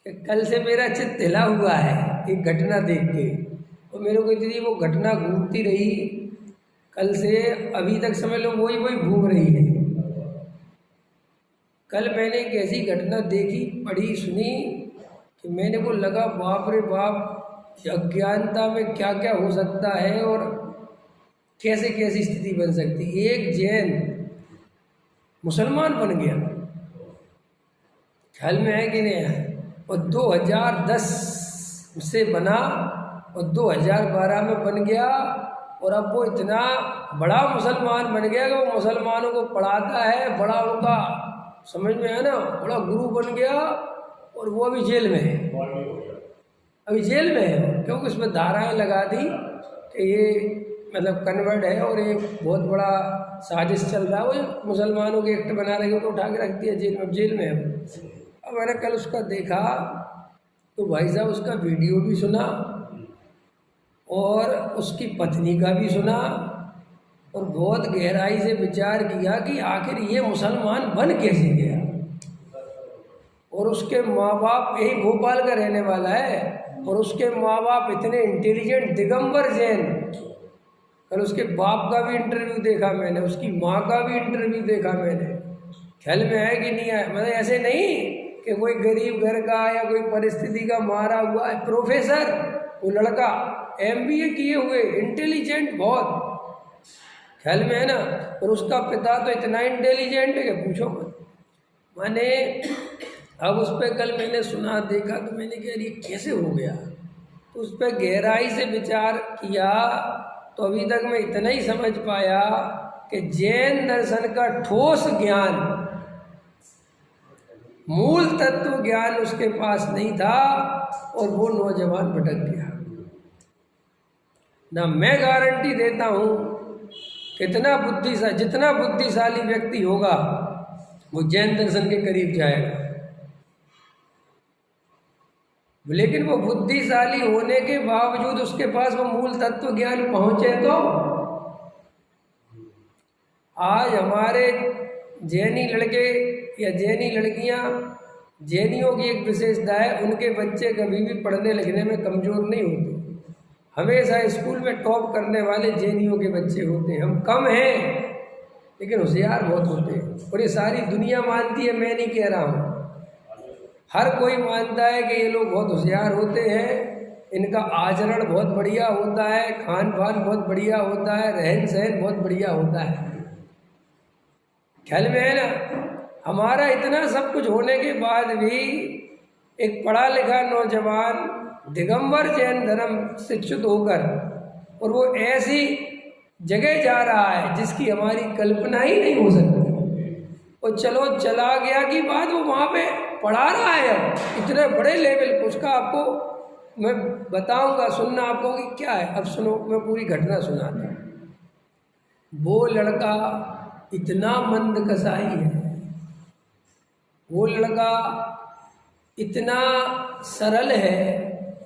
कि कल से मेरा चित्त हिला हुआ है एक घटना देख के, और मेरे को इतनी वो घटना घूमती रही, कल से अभी तक समझ लो वही वही घूम रही है। कल मैंने एक ऐसी घटना देखी, पढ़ी, सुनी कि मैंने को लगा बाप रे बाप, अज्ञानता में क्या क्या हो सकता है और कैसे कैसी स्थिति बन सकती। एक जैन मुसलमान बन गया, ख्याल में है कि नहीं है, और 2010 से बना और 2012 में बन गया, और अब वो इतना बड़ा मुसलमान बन गया कि वो मुसलमानों को पढ़ाता है, बड़ा उनका समझ में है ना, बड़ा गुरु बन गया। और वो अभी जेल में है, अभी जेल में है, क्योंकि उसमें धाराएं लगा दी कि ये मतलब कन्वर्ट है और एक बहुत बड़ा साजिश चल रहा है, वो मुसलमानों के एक्ट बना रहे हो तो उठा के रख दिया जेल में, जेल में है। अब मैंने कल उसका देखा तो भाई साहब उसका वीडियो भी सुना और उसकी पत्नी का भी सुना, और बहुत गहराई से विचार किया कि आखिर ये मुसलमान बन कैसे गया। और उसके माँ बाप, यही भोपाल का रहने वाला है, और उसके माँ बाप इतने इंटेलिजेंट, दिगंबर जैन। कल उसके बाप का भी इंटरव्यू देखा मैंने, उसकी माँ का भी इंटरव्यू देखा मैंने, ख्याल में है कि नहीं है, मतलब ऐसे नहीं कि कोई गरीब घर का या कोई परिस्थिति का मारा हुआ है, प्रोफेसर वो लड़का, MBA किए हुए, इंटेलिजेंट बहुत, ख्याल में है ना। और उसका पिता तो इतना इंटेलिजेंट है कि पूछो मत। मैंने अब उस पर कल मैंने सुना, देखा, तो मैंने कहा ये कैसे हो गया, तो उस पर गहराई से विचार किया तो अभी तक मैं इतना ही समझ पाया कि जैन दर्शन का ठोस ज्ञान, मूल तत्व ज्ञान उसके पास नहीं था, और वो नौजवान भटक गया। ना मैं गारंटी देता हूँ कितना जितना बुद्धिशाली व्यक्ति होगा वो जैन दर्शन के करीब जाएगा, लेकिन वो बुद्धिशाली होने के बावजूद उसके पास वो मूल तत्व ज्ञान पहुंचे तो। आज हमारे जैनी लड़के या जैनी लड़कियां, जैनियों की एक विशेषता है, उनके बच्चे कभी भी पढ़ने लिखने में कमज़ोर नहीं होते, हमेशा स्कूल में टॉप करने वाले जैनियों के बच्चे होते हैं। हम कम हैं लेकिन होशियार बहुत होते हैं, और ये सारी दुनिया मानती है, मैं नहीं कह रहा हूँ, हर कोई मानता है कि ये लोग बहुत होशियार होते हैं, इनका आचरण बहुत बढ़िया होता है, खान पान बहुत बढ़िया होता है, रहन सहन बहुत बढ़िया होता है, ख्याल में है ना। हमारा इतना सब कुछ होने के बाद भी एक पढ़ा लिखा नौजवान दिगंबर जैन धर्म शिक्षित होकर, और वो ऐसी जगह जा रहा है जिसकी हमारी कल्पना ही नहीं हो सकती, और चलो चला गया की बात, वो वहाँ पे पढ़ा रहा है अब इतने बड़े लेवल पर। उसका आपको मैं बताऊंगा, सुनना आपको कि क्या है। अब सुनो, मैं पूरी घटना सुनाता हूँ। वो लड़का इतना मंद कसाई है, वो लड़का इतना सरल है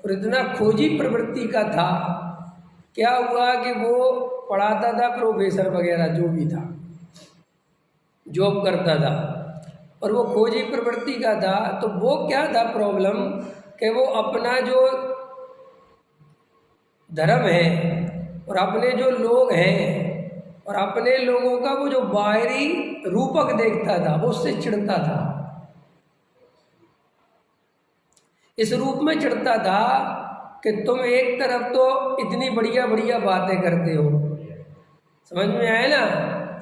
और इतना खोजी प्रवृत्ति का था। क्या हुआ कि वो पढ़ाता था, प्रोफेसर वगैरह जो भी था, जॉब करता था, और वो खोजी प्रवृत्ति का था। तो वो क्या था प्रॉब्लम, कि वो अपना जो धर्म है और अपने जो लोग हैं और अपने लोगों का वो जो बाहरी रूपक देखता था, वो उससे चिढ़ता था। इस रूप में चिढ़ता था कि तुम एक तरफ तो इतनी बढ़िया बढ़िया बातें करते हो, समझ में आए ना,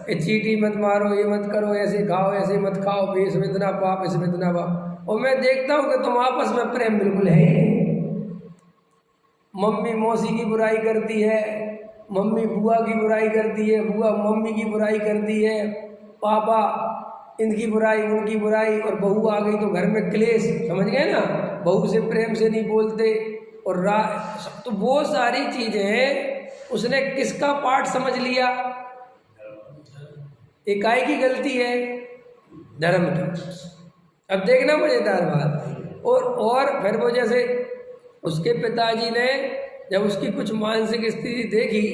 कि चींटी मत मारो, ये मत करो, ऐसे खाओ, ऐसे मत खाओ, इसमें इतना पाप, इसमें इतना पाप, और मैं देखता हूँ कि तुम आपस में प्रेम बिल्कुल है। मम्मी मौसी की बुराई करती है, मम्मी बुआ की बुराई करती है, बुआ मम्मी की बुराई करती है, पापा इनकी बुराई उनकी बुराई, और बहू आ गई तो घर में क्लेश, समझ गए ना, बहू से प्रेम से नहीं बोलते, और तो वो सारी चीज़ें उसने किसका पाठ समझ लिया, इकाई की गलती है, धर्म की। अब देखना मजेदार बात, और फिर वो जैसे उसके पिताजी ने जब उसकी कुछ मानसिक स्थिति देखी,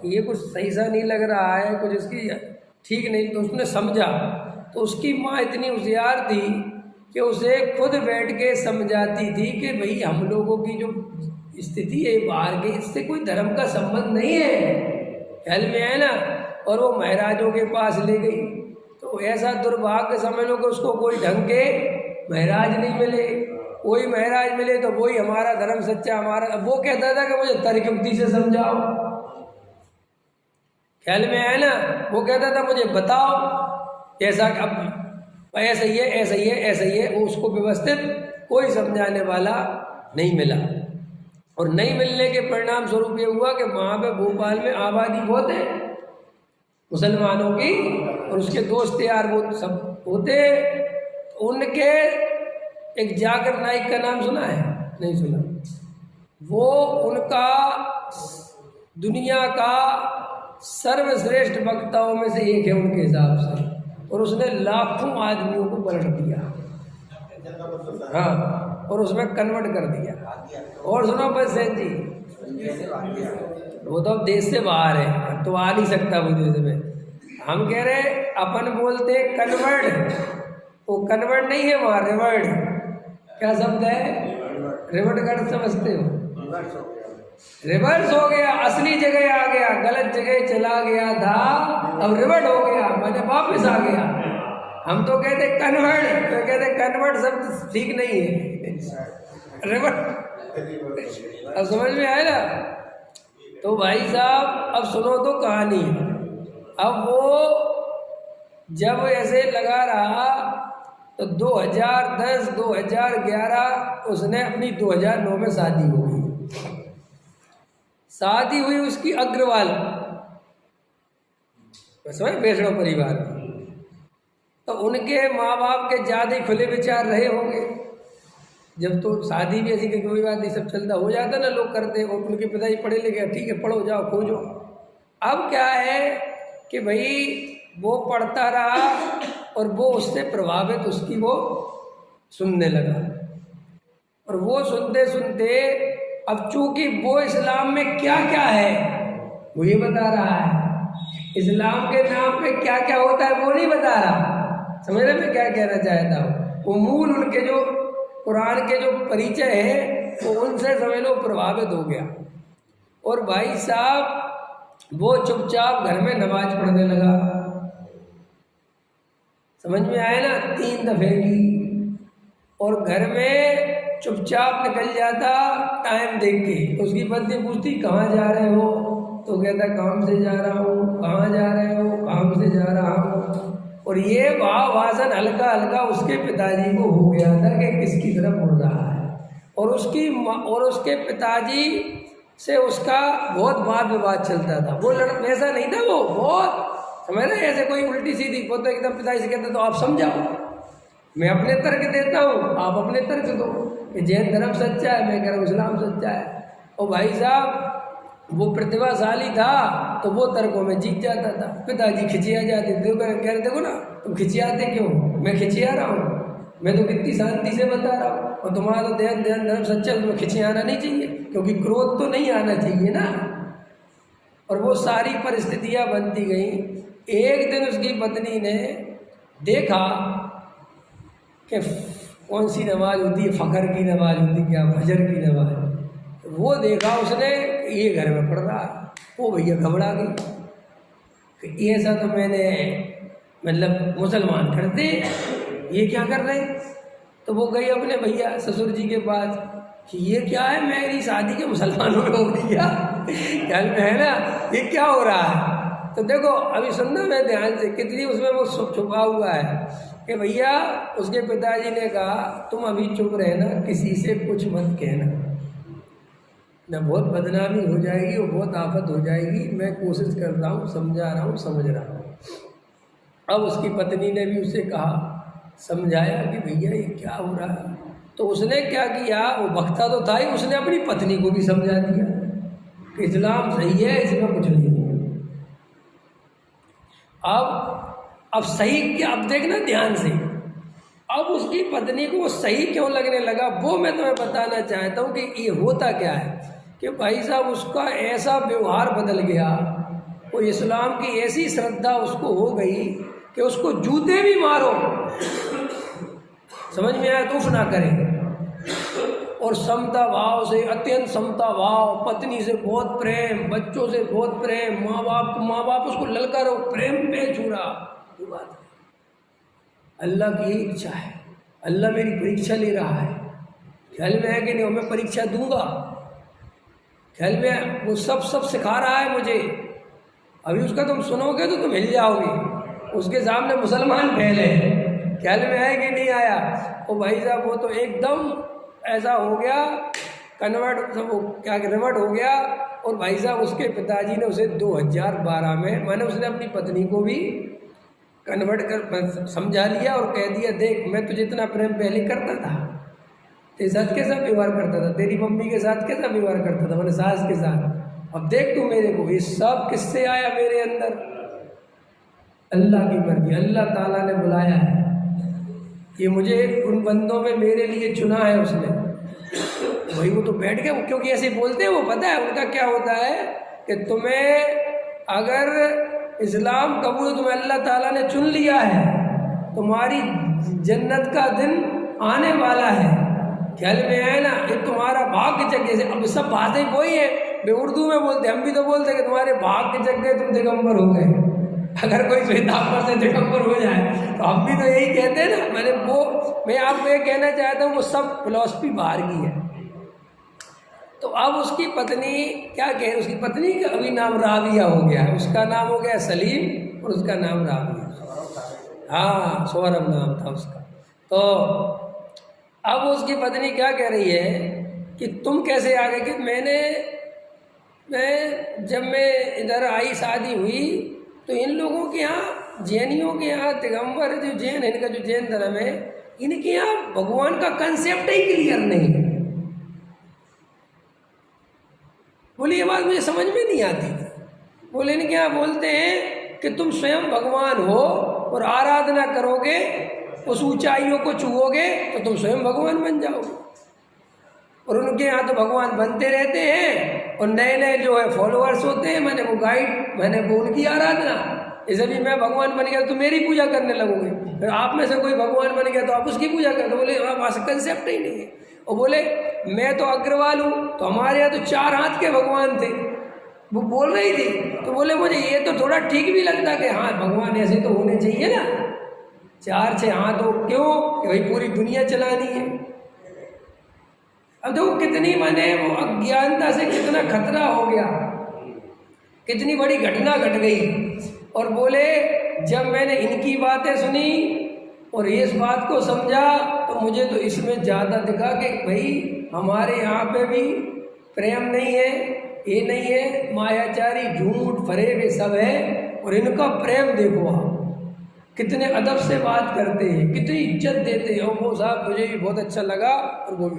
ये कुछ सही सा नहीं लग रहा है, कुछ इसकी ठीक नहीं, तो उसने समझा। तो उसकी माँ इतनी होशियार थी कि उसे खुद बैठ के समझाती थी कि भाई हम लोगों की जो स्थिति है बाहर की, इससे कोई धर्म का संबंध नहीं है, ख्याल में है ना। और वो महाराजों के पास ले गई, तो ऐसा दुर्भाग्य समझ लो कि उसको कोई ढंग के महाराज नहीं मिले। कोई महाराज मिले तो वही हमारा धर्म सच्चा, हमारा, वो कहता था कि मुझे तर्क युक्ति से समझाओ, ख्याल में है ना। वो कहता था मुझे बताओ ऐसा, अब ऐसा ही है, ऐसा ही है, ऐसा ही है। वो उसको व्यवस्थित कोई समझाने वाला नहीं मिला, और नहीं मिलने के परिणाम स्वरूप ये हुआ कि वहाँ पे भोपाल में आबादी बहुत है मुसलमानों की, और उसके दोस्त यार वो सब होते। उनके एक जाकिर नाइक का नाम सुना है? नहीं सुना। वो उनका दुनिया का सर्वश्रेष्ठ वक्ताओं में से एक है उनके हिसाब से, और उसने लाखों आदमियों को पलट दिया, हाँ, और उसमें कन्वर्ट कर दिया। और सुनो बस सेठ जी, वो तो अब देश से बाहर है, अब तो आ नहीं सकता वो देश में। हम कह रहे अपन बोलते कन्वर्ट, वो कन्वर्ट नहीं है वहाँ, रिवर्ट। क्या शब्द है? रिवर्ट कर समझते हो? रिवर्स हो गया, असली जगह आ गया, गलत जगह चला गया था, अब रिवर्ट हो गया, मैंने वापस आ गया। हम तो कहते कन्वर्ट, तो कहते कन्वर्ट शब्द ठीक नहीं है, रिवर्ट। अब समझ में आया ना? तो भाई साहब अब सुनो तो कहानी। अब वो जब ऐसे लगा रहा तो 2010, 2011 उसने अपनी 2009 में शादी हो गई। शादी हुई उसकी अग्रवाल, समझ, वैष्णव परिवार में। तो उनके माँ बाप के ज़्यादा खुले विचार रहे होंगे। जब तो शादी भी ऐसी कोई बात नहीं, सब चलता हो जाता ना, लोग करते। और उनके पिताजी पढ़े लिखे, ठीक है पढ़ो, जाओ खोजो। अब क्या है कि भाई वो पढ़ता रहा और वो उससे प्रभावित, उसकी वो सुनने लगा, और वो सुनते सुनते अब चूंकि वो इस्लाम में क्या क्या है वो ये बता रहा है, इस्लाम के नाम पे क्या क्या होता है वो नहीं बता रहा। समझ रहे मैं क्या कहना चाहता हूँ? वो मूल उनके जो कुरान के जो परिचय है वो उनसे समझ लो प्रभावित हो गया। और भाई साहब वो चुपचाप घर में नमाज पढ़ने लगा। समझ में आया ना? 3 दफे की, और घर में चुपचाप निकल जाता टाइम देख के। तो उसकी पत्नी पूछती कहाँ जा रहे हो? तो कहता काम से जा रहा हूँ। कहाँ जा रहे हो? काम से जा रहा हूँ। और ये भाषण हल्का हल्का उसके पिताजी को हो गया था कि किसकी तरफ मुड़ रहा है। और उसके पिताजी से उसका बहुत वाद विवाद चलता था। वो ऐसा नहीं था, वो बहुत समझ रहे, ऐसे कोई उल्टी सीधी। वो तो एकदम पिताजी से कहता तो आप समझाओ, मैं अपने तर्क देता हूँ, आप अपने तर्क दो कि जैन धर्म सच्चा है, मैं कह रहा हूँ इस्लाम सच्चा है। और भाई साहब वो प्रतिभाशाली था तो वो तर्कों में जीत जाता था। पिताजी खिंचिया जाते थे, कह रहे देखो ना तुम खिंचियाते क्यों? मैं खिंचिया रहा हूँ, मैं तो कितनी शांति से बता रहा हूँ। और तुम्हारा तो ध्यान धर्म सच्चा, तुम्हें खिंचियाना नहीं चाहिए, क्योंकि क्रोध तो नहीं आना चाहिए ना। और वो सारी परिस्थितियाँ बनती गई। एक दिन उसकी पत्नी ने देखा कि कौन सी नमाज होती है, फ़खर की नमाज होती है क्या, फजर की नमाज, वो देखा उसने ये घर में पढ़ रहा है। वो भैया घबरा गई कि ऐसा तो मैंने मतलब मुसलमान करते, ये क्या कर रहे? तो वो गई अपने भैया ससुर जी के पास कि ये क्या है, मेरी शादी के मुसलमानों में हो गई ख्याल में है ना, ये क्या हो रहा है? तो देखो अभी सुनना मैं ध्यान से, कितनी उसमें वो छुपा हुआ है कि भैया उसके पिताजी ने कहा तुम अभी चुप रहना, किसी से कुछ मत कहना, न बहुत बदनामी हो जाएगी और बहुत आफत हो जाएगी। मैं कोशिश कर रहा हूँ, समझा रहा हूँ, समझ रहा हूँ। अब उसकी पत्नी ने भी उसे कहा, समझाया कि भैया ये क्या हो रहा है। तो उसने क्या किया, वो वक्ता तो था ही, उसने अपनी पत्नी को भी समझा दिया कि इस्लाम सही है, इसमें कुछ नहीं है। अब सही क्या, अब देखना ध्यान से, अब उसकी पत्नी को सही क्यों लगने लगा वो मैं तुम्हें बताना चाहता हूँ कि ये होता क्या है कि भाई साहब उसका ऐसा व्यवहार बदल गया, वो इस्लाम की ऐसी श्रद्धा उसको हो गई कि उसको जूते भी मारो समझ में आया तो उफ ना करें। और समता भाव से, अत्यंत समता भाव, पत्नी से बहुत प्रेम, बच्चों से बहुत प्रेम, माँ बाप उसको ललकारो, प्रेम पे छूरा, ये बात है। अल्लाह की यही इच्छा है। अल्लाह मेरी परीक्षा ले रहा है, ख्याल में है कि नहीं? मैं परीक्षा दूंगा, ख्याल में है? वो सब सिखा रहा है मुझे। अभी उसका तुम सुनोगे तो तुम हिल जाओगे। उसके सामने मुसलमान फैले, ख्याल में है कि नहीं आया? ओ भाई साहब, वो तो एकदम ऐसा हो गया कन्वर्ट, वो क्या रिवर्ट हो गया। और भाई साहब उसके पिताजी ने उसे 2012 में, मैंने उसने अपनी पत्नी को भी कन्वर्ट कर समझा लिया और कह दिया, देख मैं तुझे इतना प्रेम पहले करता था, तेरे साथ कैसा व्यवहार करता था, तेरी मम्मी के साथ कैसा व्यवहार करता था, मैंने सास के साथ, अब देख तू मेरे को। ये सब किससे आया मेरे अंदर? अल्लाह की मर्जी, अल्लाह ताला ने बुलाया है। ये मुझे उन बंदों में मेरे लिए चुना है उसने। भाई वो तो बैठ गया, क्योंकि ऐसे बोलते हैं, वो पता है उनका क्या होता है कि तुम्हें अगर इस्लाम कबूल, तुम्हें अल्लाह ताला ने चुन लिया है, तुम्हारी जन्नत का दिन आने वाला है, ख्याल में आए ना? ये तुम्हारा भाग्य जग गए। अब सब बातें कोई है, वे उर्दू में बोलते, हम भी तो बोलते कि तुम्हारे भाग्य जग गए, तुम दिगंबर हो गए। अगर कोई श्वेतांबर से दिगंबर हो जाए तो हम भी तो यही कहते हैं ना। मैं आपको ये कहना चाहता हूँ, वो सब फिलॉसफी बाहर की है। तो अब उसकी पत्नी क्या कहे, उसकी पत्नी का अभी नाम राबिया हो गया है, उसका नाम हो गया सलीम और उसका नाम राबिया, हाँ सौरभ नाम था उसका। तो अब उसकी पत्नी क्या कह रही है कि तुम कैसे आ गए? कि जब मैं इधर आई, शादी हुई, तो इन लोगों के यहाँ, जैनियों के यहाँ, दिगंबर जो जैन, इनका जो जैन धर्म है, इनके यहाँ भगवान का कंसेप्ट ही क्लियर नहीं है। बोले ये बात मुझे समझ में नहीं आती थी। बोले इनके यहाँ बोलते हैं कि तुम स्वयं भगवान हो और आराधना करोगे, उस ऊंचाइयों को छुओगे तो तुम स्वयं भगवान बन जाओगे। और उनके यहाँ तो भगवान बनते रहते हैं और नए नए जो है फॉलोअर्स होते हैं, मैंने वो उनकी आराधना। जैसे भी मैं भगवान बन गया तो मेरी पूजा करने लगोगे, फिर आप में से कोई भगवान बन गया तो आप उसकी पूजा करते। बोले वहाँ से कंसेप्ट ही नहीं है। और बोले मैं तो अग्रवाल हूँ, तो हमारे यहाँ तो 4 हाथ के भगवान थे, वो बोल रही थी। तो बोले मुझे ये तो थोड़ा ठीक भी लगता कि हाँ भगवान ऐसे तो होने चाहिए ना, 4-6 हाथ हो, क्यों? कि भाई पूरी दुनिया चलानी है। अब देखो कितनी मैंने वो अज्ञानता से कितना खतरा हो गया, कितनी बड़ी घटना घट गई। और बोले जब मैंने इनकी बातें सुनी और इस बात को समझा तो मुझे तो इसमें ज़्यादा दिखा कि भाई हमारे यहाँ पे भी प्रेम नहीं है, ये नहीं है, मायाचारी, झूठ, फरेब, ये सब है। और इनका प्रेम देखो आप, कितने अदब से बात करते हैं, कितनी इज्जत देते हैं। और वो साहब मुझे भी बहुत अच्छा लगा। और वो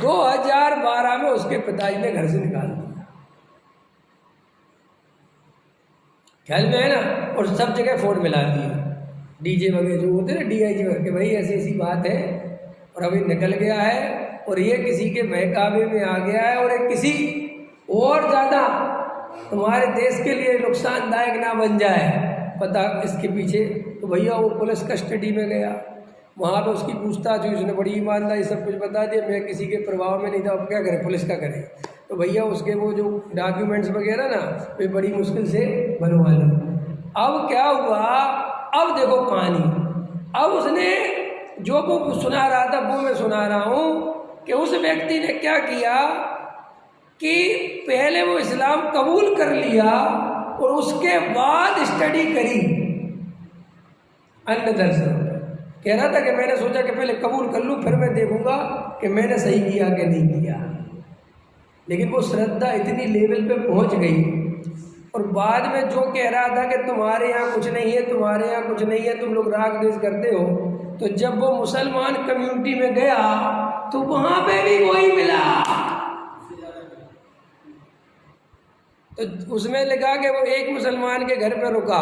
2012 में उसके पिताजी ने घर से निकाल दिया, ख्याल में है ना? और सब जगह फोन मिला दिए, डीजे वगैरह जो होते हैं ना, DIG वगैरह, कि भाई ऐसी ऐसी बात है और अभी निकल गया है और ये किसी के बहकावे में आ गया है और एक किसी और ज़्यादा तुम्हारे देश के लिए नुकसानदायक ना बन जाए, पता इसके पीछे। तो भैया वो पुलिस कस्टडी में गया, वहाँ पे उसकी पूछताछ हुई, उसने बड़ी ईमानदारी सब कुछ बता दिया, मैं किसी के प्रभाव में नहीं था। अब क्या करे, पुलिस का करे। तो भैया उसके वो जो डॉक्यूमेंट्स वगैरह ना, वे बड़ी मुश्किल से बनवा ली। अब क्या हुआ, अब देखो कहानी। अब उसने जो वो सुना रहा था वो मैं सुना रहा हूँ कि उस व्यक्ति ने क्या किया कि पहले वो इस्लाम कबूल कर लिया और उसके बाद स्टडी करी अन्य दर्शन। कह रहा था कि मैंने सोचा कि पहले कबूल कर लूँ, फिर मैं देखूंगा कि मैंने सही किया कि नहीं किया। लेकिन वो श्रद्धा इतनी लेवल पे पहुंच गई और बाद में जो कह रहा था कि तुम्हारे यहाँ कुछ नहीं है, तुम्हारे यहाँ कुछ नहीं है, तुम लोग राग द्वेष करते हो, तो जब वो मुसलमान कम्युनिटी में गया तो वहां पे भी वही मिला। तो उसमें लिखा कि वो एक मुसलमान के घर पे रुका,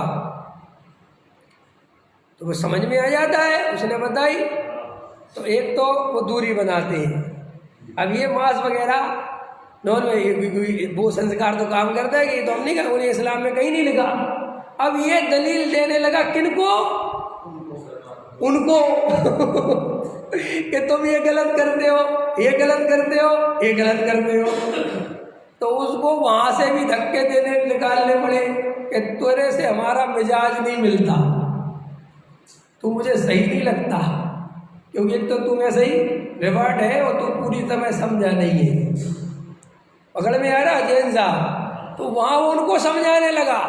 तो वो समझ में आ जाता है, उसने बताई। तो एक तो वो दूरी बनाते हैं, अब ये मांस वगैरह नॉन वो संस्कार तो काम करता है कि ये तो हम नहीं कर, उन्हें इस्लाम में कहीं नहीं लिखा। अब ये दलील देने लगा किनको, उनको कि तुम ये गलत करते हो, ये गलत करते हो, ये गलत करते हो। तो उसको वहां से भी धक्के देने निकालने पड़े कि तेरे से हमारा मिजाज नहीं मिलता, तू मुझे सही नहीं लगता, क्योंकि एक तो तुम्हें सही रिवार्ड है और तू पूरी तरह समझा नहीं है। पकड़ में आ रहा जैन साहब? तो वहां उनको समझाने लगा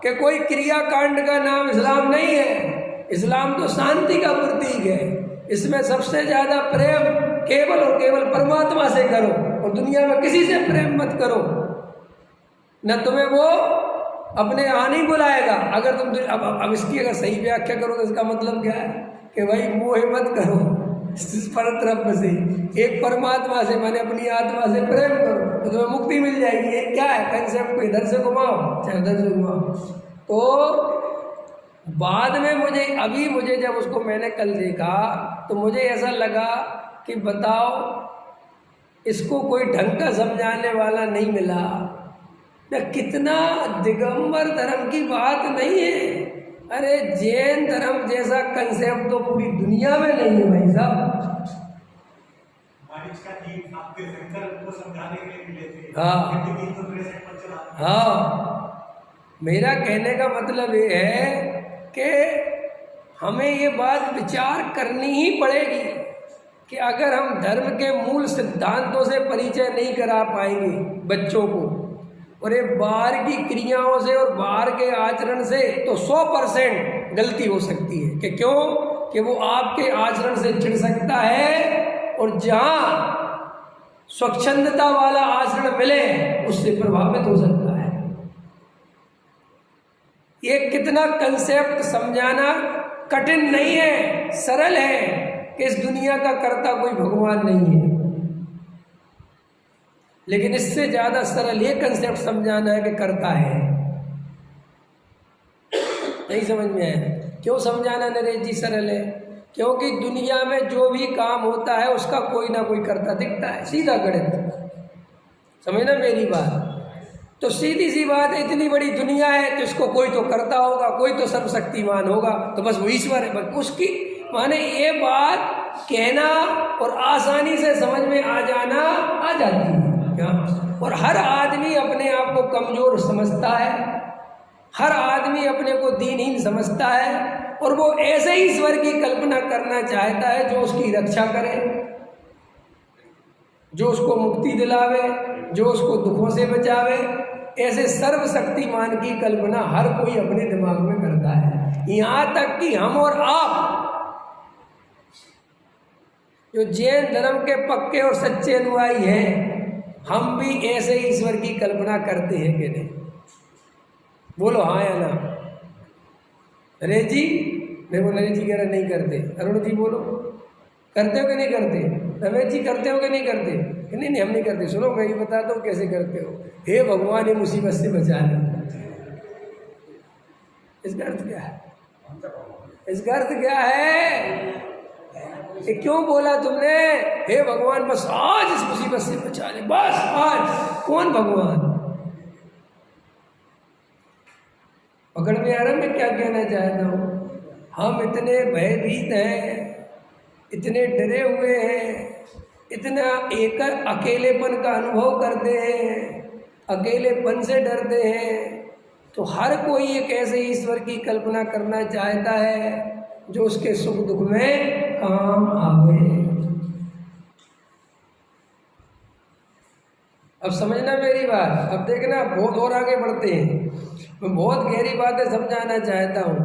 कि कोई क्रियाकांड का नाम इस्लाम नहीं है, इस्लाम तो शांति का प्रतीक है, इसमें सबसे ज्यादा प्रेम केवल और केवल परमात्मा से करो और दुनिया में किसी से प्रेम मत करो, न तुम्हें वो अपने यहाँ नहीं बुलाएगा। अगर तुम अब इसकी अगर सही व्याख्या करो तो इसका मतलब क्या है कि भाई मोह मत करो परब्रह्म से, एक परमात्मा से, माने अपनी आत्मा से प्रेम करो तो तुम्हें मुक्ति मिल जाएगी। ये क्या है कंसेप्ट को इधर से घुमाओ चाहे उधर से घुमाओ। तो बाद में मुझे जब उसको मैंने कल देखा तो मुझे ऐसा लगा कि बताओ इसको कोई ढंग का समझाने वाला नहीं मिला न, कितना दिगंबर धर्म की बात नहीं है। अरे जैन धर्म जैसा कंसेप्ट तो पूरी दुनिया में नहीं है भाई साहब। हाँ, मेरा कहने का मतलब ये है कि हमें ये बात विचार करनी ही पड़ेगी कि अगर हम धर्म के मूल सिद्धांतों से परिचय नहीं करा पाएंगे बच्चों को, और ये बाहर की क्रियाओं से और बाहर के आचरण से, तो 100% गलती हो सकती है। कि क्यों? कि वो आपके आचरण से चिढ़ सकता है और जहां स्वच्छंदता वाला आचरण मिले उससे प्रभावित हो सकता है। ये कितना कंसेप्ट समझाना कठिन नहीं है, सरल है कि इस दुनिया का कर्ता कोई भगवान नहीं है, लेकिन इससे ज्यादा सरल ये कंसेप्ट समझाना है कि करता है। नहीं समझ में आया? क्यों समझाना नरेश जी सरल है? क्योंकि दुनिया में जो भी काम होता है उसका कोई ना कोई करता दिखता है, सीधा गणित, समझना मेरी बात। तो सीधी सी बात है, इतनी बड़ी दुनिया है तो इसको कोई तो करता होगा, कोई तो सर्वशक्तिमान होगा, तो बस वो ईश्वर है। बस उसकी माने ये बात कहना और आसानी से समझ में आ जाना आ जाती है क्या? और हर आदमी अपने आप को कमजोर समझता है, हर आदमी अपने को दीनहीन समझता है, और वो ऐसे ही ईश्वर की कल्पना करना चाहता है जो उसकी रक्षा करे, जो उसको मुक्ति दिलावे, जो उसको दुखों से बचावे। ऐसे सर्वशक्तिमान की कल्पना हर कोई अपने दिमाग में करता है। यहाँ तक कि हम और आप जो जैन धर्म के पक्के और सच्चे अनुयायी हैं, हम भी ऐसे ही ईश्वर की कल्पना करते हैं कि नहीं? बोलो हाँ या ना। नरेश जी, देखो नरेश जी कह रहे नहीं करते। अरुण जी बोलो, करते हो कि नहीं करते? रमेश जी करते हो कि नहीं करते? नहीं नहीं हम नहीं करते। सुनो मैं ये बताता हूँ कैसे करते हो। हे भगवान ये मुसीबत से बचा ले। इसका अर्थ क्या है? इसका अर्थ क्या है? ये क्यों बोला तुमने हे भगवान बस आज इस मुसीबत से बचा ले, बस आज? कौन भगवान? पकड़ में आ रहा मैं क्या कहना चाहता हूँ? हम इतने भयभीत हैं, इतने डरे हुए हैं, इतना एक अकेलेपन का अनुभव करते हैं, अकेलेपन से डरते हैं। तो हर कोई एक ऐसे ईश्वर की कल्पना करना चाहता है जो उसके सुख दुख में काम आवे। अब समझना मेरी बात। अब देखना बहुत और आगे बढ़ते हैं। मैं बहुत गहरी बातें समझाना चाहता हूँ।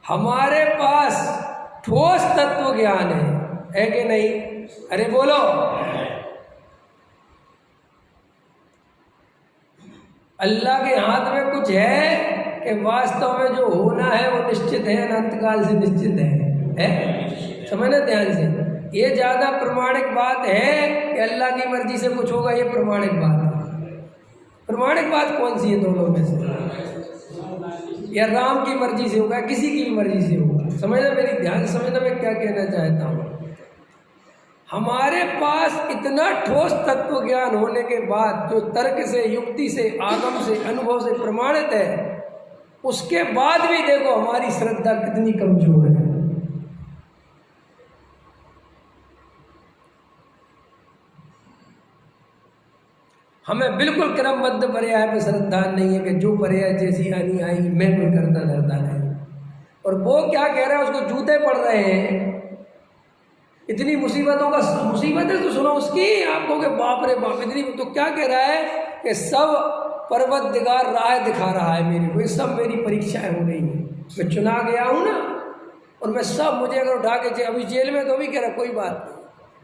हमारे पास ठोस तत्व ज्ञान है कि नहीं? अरे बोलो। अल्लाह के हाथ में कुछ है कि वास्तव में जो होना है वो निश्चित है, अनंत काल से निश्चित है? समझना ध्यान से। ये ज्यादा प्रमाणिक बात है कि अल्लाह की मर्जी से कुछ होगा, ये प्रमाणिक बात है। प्रमाणिक बात कौन सी है दोनों में से? या राम की मर्जी से होगा, किसी की भी मर्जी से होगा? समझना मेरी ध्यान से समझना मैं क्या कहना चाहता हूँ। हमारे पास इतना ठोस तत्व ज्ञान होने के बाद जो तर्क से, युक्ति से, आगम से, अनुभव से प्रमाणित है, उसके बाद भी देखो हमारी श्रद्धा कितनी कमजोर है। हमें बिल्कुल क्रमबद्ध पर्याय पे श्रद्धा नहीं है कि जो पर्याय जैसी आनी आएगी, मैं कोई करता धरता नहीं। और वो क्या कह रहा है, उसको जूते पड़ रहे हैं, इतनी मुसीबतों का मुसीबतें तो सुनो उसकी, आपको के बाप रे बाप इतनी। तो क्या कह रहा है कि सब परवतदिगार राह दिखा रहा है मेरे को, ये सब मेरी परीक्षाएं हो रही हैं, मैं चुना गया हूँ ना, और मैं सब, मुझे अगर उठा के अभी जेल में तो भी कह रहा कोई बात नहीं,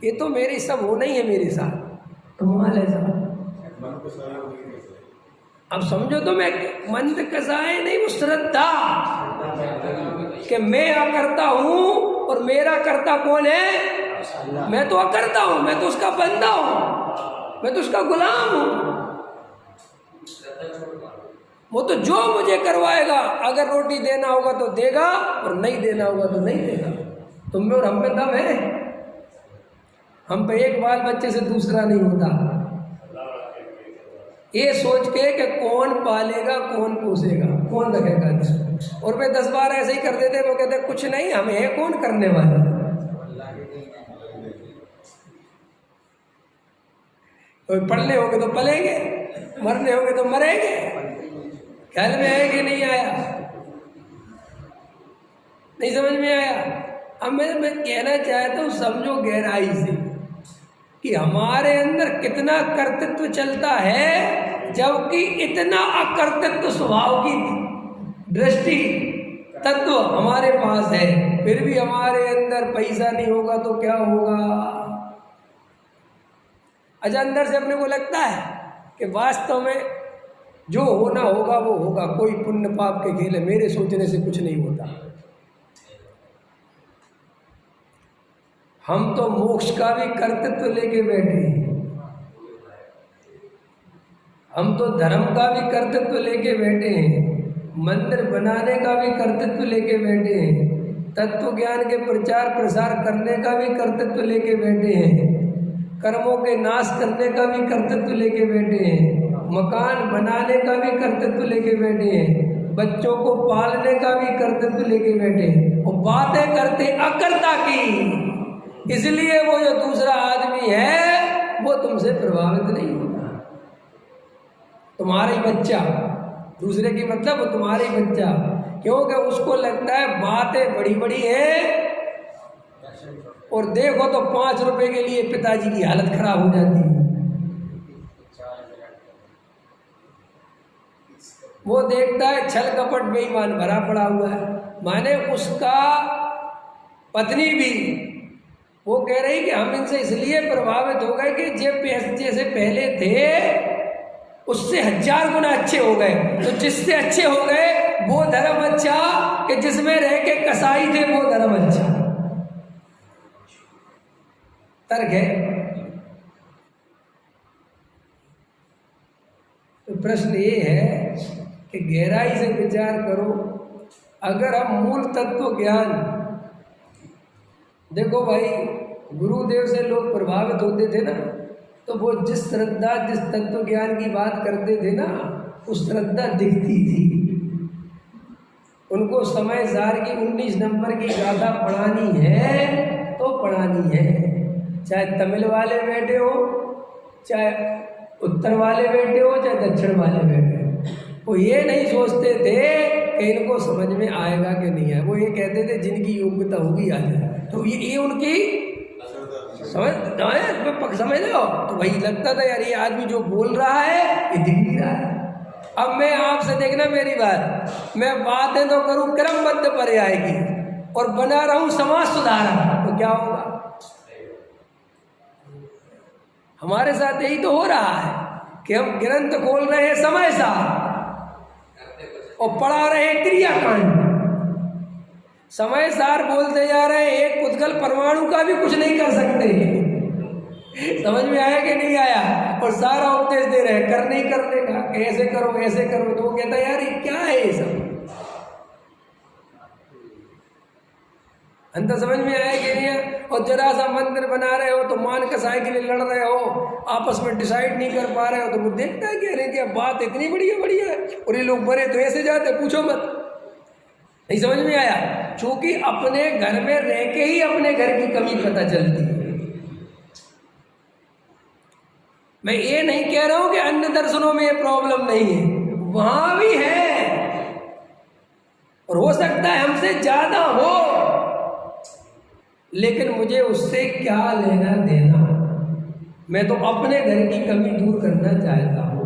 ये तो मेरे सब होना ही है मेरे साथ। कमाल है साहब। अब समझो तो मैं मन कसाए नहीं, वो श्रद्धा कि मैं अकर्ता हूँ और मेरा कर्ता कौन है, मैं तो अकर्ता हूँ, मैं तो उसका बंदा हूँ, मैं तो उसका गुलाम हूँ। वो तो जो मुझे करवाएगा, अगर रोटी देना होगा तो देगा और नहीं देना होगा तो नहीं देगा। तुम में और हम में दम है, हम पे एक बाल बच्चे से दूसरा नहीं होता। ये सोच के कि कौन पालेगा, कौन पोसेगा, कौन रखेगा। और वे 10 बार ऐसे ही कर देते, वो कहते कुछ नहीं, हम है कौन करने वाले। तो पढ़ने होंगे तो पलेंगे, मरने होंगे तो मरेंगे। ख्याल में है कि नहीं आया, नहीं समझ में आया। अब मैं कहना चाहता हूँ, समझो गहराई से कि हमारे अंदर कितना कर्तृत्व चलता है, जबकि इतना अकर्तृत्व स्वभाव की दृष्टि तत्व हमारे पास है, फिर भी हमारे अंदर पैसा नहीं होगा तो क्या होगा। अच्छा, अंदर से अपने को लगता है कि वास्तव में जो होना होगा वो होगा, कोई पुण्य पाप के खेल है, मेरे सोचने से कुछ नहीं होता। हम तो मोक्ष का भी कर्तृत्व लेके बैठे हैं, हम तो धर्म का भी कर्तृत्व लेके बैठे हैं, मंदिर बनाने का भी कर्तृत्व लेके बैठे हैं, तत्व ज्ञान के प्रचार प्रसार करने का भी कर्तृत्व लेके बैठे हैं, कर्मों के नाश करने का भी कर्तृत्व लेके बैठे हैं, मकान बनाने का भी कर्तृत्व लेके बैठे हैं, बच्चों को पालने का भी कर्तृत्व लेके बैठे हैं, और बातें करते अकर्ता की। इसलिए वो जो दूसरा आदमी है वो तुमसे प्रभावित नहीं होता। तुम्हारा ही बच्चा, दूसरे की मतलब वो तुम्हारा ही बच्चा, क्योंकि उसको लगता है बातें बड़ी बड़ी हैं, और देखो तो 5 रुपए के लिए पिताजी की हालत खराब हो जाती है। वो देखता है छल कपट बेईमान भरा पड़ा हुआ है। माने उसका पत्नी भी वो कह रही कि हम इनसे इसलिए प्रभावित हो गए कि जैसे पहले थे उससे 1000 गुना अच्छे हो गए। तो जिससे अच्छे हो गए वो धर्म अच्छा, कि जिसमें रह के कसाई थे वो धर्म अच्छा। तर्क है। तो प्रश्न ये है कि गहराई से विचार करो, अगर हम मूल तत्व ज्ञान, देखो भाई गुरुदेव से लोग प्रभावित होते थे ना, तो वो जिस श्रद्धा जिस तत्व ज्ञान की बात करते थे ना, उस श्रद्धा दिखती थी। उनको समय सार की 19 नंबर की गाथा पढ़ानी है तो पढ़ानी है, चाहे तमिल वाले बैठे हो, चाहे उत्तर वाले बैठे हो, चाहे दक्षिण वाले बैठे हो। वो ये नहीं सोचते थे कि इनको समझ में आएगा कि नहीं है, वो ये कहते थे जिनकी योग्यता होगी आ जाए। तो ये उनकी समझ लो। तो भाई लगता था यार ये आदमी जो बोल रहा है ये दिख नहीं रहा है। अब मैं आपसे देखना मेरी बात, मैं बातें तो करूं क्रमबद्ध पर्याय की और बना रहा हूं समाज सुधारक, तो क्या होगा? हमारे साथ यही तो हो रहा है कि हम ग्रंथ खोल रहे हैं समय सार और पढ़ा रहे हैं क्रियाकांड। समय सार बोलते जा रहे हैं, एक पुद्गल परमाणु का भी कुछ नहीं कर सकते। समझ में आया कि नहीं आया? और सारा उपदेश दे रहे हैं कर नहीं करने का, ऐसे करो ऐसे करो। तो वो कहता है यार ये क्या है ये सब? अंतर समझ में आया कि नहीं? और जरा सा मंदिर बना रहे हो तो मान कसाई के लिए लड़ रहे हो, आपस में डिसाइड नहीं कर पा रहे हो, तो वो देखता है कि अरे क्या बात इतनी बढ़िया बढ़िया है, और ये लोग बड़े तो ऐसे जाते पूछो मत। नहीं समझ में आया? क्योंकि अपने घर में रह के ही अपने घर की कमी पता चलती है। मैं ये नहीं कह रहा हूं कि अन्य दर्शनों में ये प्रॉब्लम नहीं है, वहां भी है और हो सकता है हमसे ज्यादा हो, लेकिन मुझे उससे क्या लेना देना। मैं तो अपने घर की कमी दूर करना चाहता हूं।